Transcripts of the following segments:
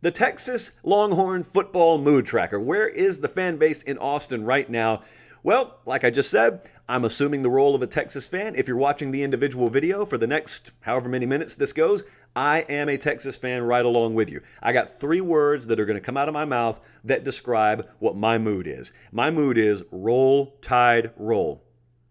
The Texas Longhorn Football Mood Tracker. Where is the fan base in Austin right now? Well, like I just said, I'm assuming the role of a Texas fan. If you're watching the individual video for the next however many minutes this goes, I am a Texas fan right along with you. I got 3 words that are going to come out of my mouth that describe what my mood is. My mood is roll, tide, roll.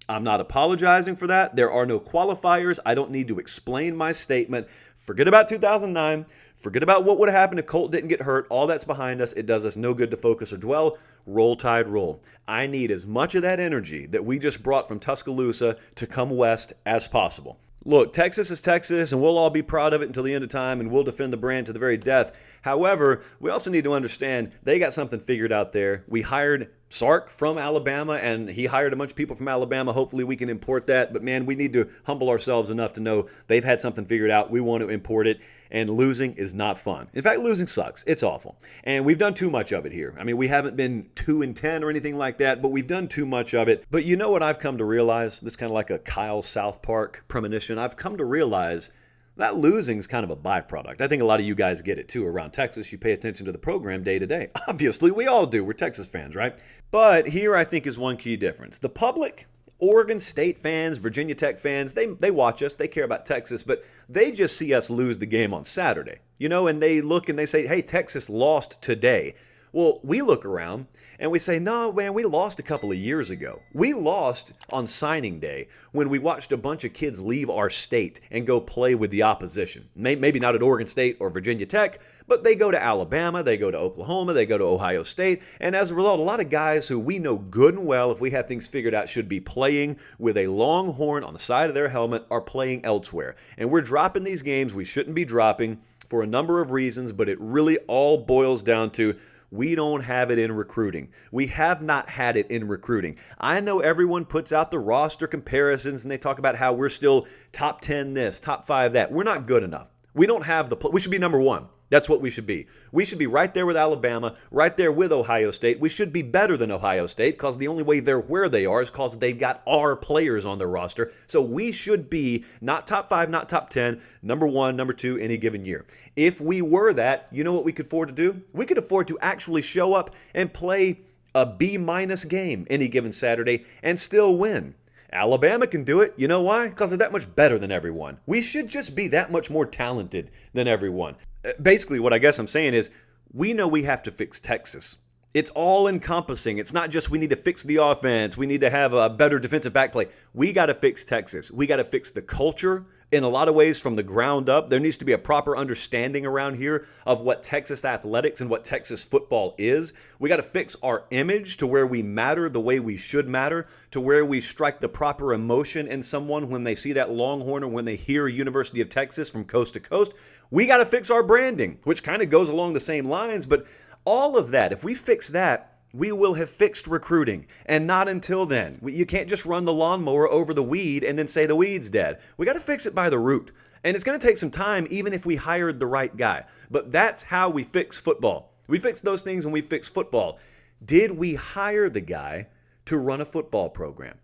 I'm not apologizing for that. There are no qualifiers. I don't need to explain my statement. Forget about 2009. Forget about what would have happened if Colt didn't get hurt. All that's behind us. It does us no good to focus or dwell. Roll, tide, roll. I need as much of that energy that we just brought from Tuscaloosa to come west as possible. Look, Texas is Texas, and we'll all be proud of it until the end of time, and we'll defend the brand to the very death. However, we also need to understand they got something figured out there. We hired Sark from Alabama, and he hired a bunch of people from Alabama. Hopefully we can import that. But, man, we need to humble ourselves enough to know they've had something figured out. We want to import it. And losing is not fun. In fact, losing sucks. It's awful. And we've done too much of it here. I mean, we haven't been 2-10 or anything like that, but we've done too much of it. But you know what I've come to realize? This is kind of like a Kyle South Park premonition. I've come to realize that losing is kind of a byproduct. I think a lot of you guys get it too. Around Texas, you pay attention to the program day to day. Obviously, we all do. We're Texas fans, right? But here I think is one key difference. The public, Oregon State fans, Virginia Tech fans, they watch us, they care about Texas, but they just see us lose the game on Saturday, and they look and they say, hey, Texas lost today. Well, we look around and we say, no, man, we lost a couple of years ago. We lost on signing day when we watched a bunch of kids leave our state and go play with the opposition. Maybe not at Oregon State or Virginia Tech, but they go to Alabama, they go to Oklahoma, they go to Ohio State. And as a result, a lot of guys who we know good and well, if we had things figured out, should be playing with a Longhorn on the side of their helmet are playing elsewhere. And we're dropping these games we shouldn't be dropping for a number of reasons, but it really all boils down to we don't have it in recruiting. We have not had it in recruiting. I know everyone puts out the roster comparisons and they talk about how we're still top 10 this, top 5 that. We're not good enough. We don't have we should be number 1. That's what we should be. We should be right there with Alabama, right there with Ohio State. We should be better than Ohio State because the only way they're where they are is because they've got our players on their roster. So we should be not top 5, not top 10, number 1, number 2 any given year. If we were that, you know what we could afford to do? We could afford to actually show up and play a B- game any given Saturday and still win. Alabama can do it. You know why? Because they're that much better than everyone. We should just be that much more talented than everyone. Basically, what I guess I'm saying is we know we have to fix Texas. It's all encompassing. It's not just we need to fix the offense. We need to have a better defensive back play. We got to fix Texas. We got to fix the culture in a lot of ways from the ground up. There needs to be a proper understanding around here of what Texas athletics and what Texas football is. We got to fix our image to where we matter the way we should matter, to where we strike the proper emotion in someone when they see that Longhorn or when they hear University of Texas from coast to coast. We got to fix our branding, which kind of goes along the same lines, but all of that, if we fix that, we will have fixed recruiting, and not until then. You can't just run the lawnmower over the weed and then say the weed's dead. We got to fix it by the root, and it's going to take some time even if we hired the right guy. But that's how we fix football. We fix those things and we fix football. Did we hire the guy to run a football program?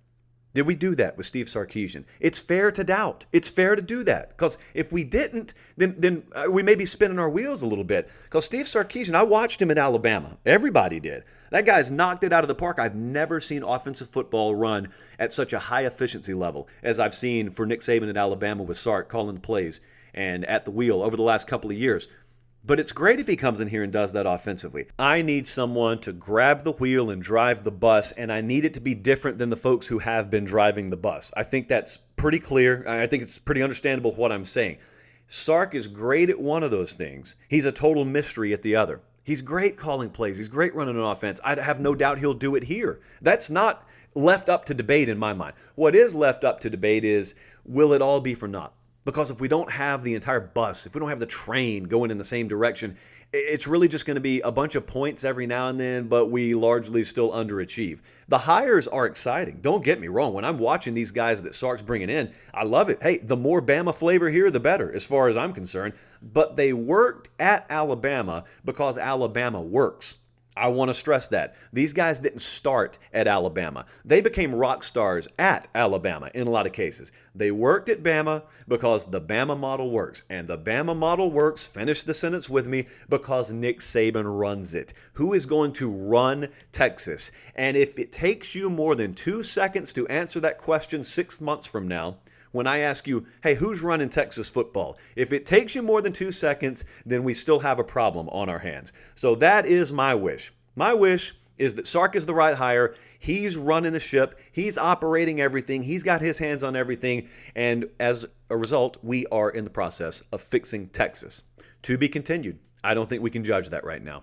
Did we do that with Steve Sarkisian? It's fair to doubt. It's fair to do that. Because if we didn't, then we may be spinning our wheels a little bit. Because Steve Sarkisian, I watched him in Alabama. Everybody did. That guy's knocked it out of the park. I've never seen offensive football run at such a high efficiency level as I've seen for Nick Saban at Alabama with Sark calling the plays and at the wheel over the last couple of years. But it's great if he comes in here and does that offensively. I need someone to grab the wheel and drive the bus, and I need it to be different than the folks who have been driving the bus. I think that's pretty clear. I think it's pretty understandable what I'm saying. Sark is great at one of those things. He's a total mystery at the other. He's great calling plays. He's great running an offense. I have no doubt he'll do it here. That's not left up to debate in my mind. What is left up to debate is, will it all be for naught? Because if we don't have the entire bus, if we don't have the train going in the same direction, it's really just going to be a bunch of points every now and then, but we largely still underachieve. The hires are exciting. Don't get me wrong. When I'm watching these guys that Sark's bringing in, I love it. Hey, the more Bama flavor here, the better, as far as I'm concerned. But they worked at Alabama because Alabama works. I want to stress that. These guys didn't start at Alabama. They became rock stars at Alabama in a lot of cases. They worked at Bama because the Bama model works. And the Bama model works, finish the sentence with me, because Nick Saban runs it. Who is going to run Texas? And if it takes you more than 2 seconds to answer that question 6 months from now, when I ask you, hey, who's running Texas football? If it takes you more than 2 seconds, then we still have a problem on our hands. So that is my wish. My wish is that Sark is the right hire. He's running the ship. He's operating everything. He's got his hands on everything. And as a result, we are in the process of fixing Texas. To be continued. I don't think we can judge that right now.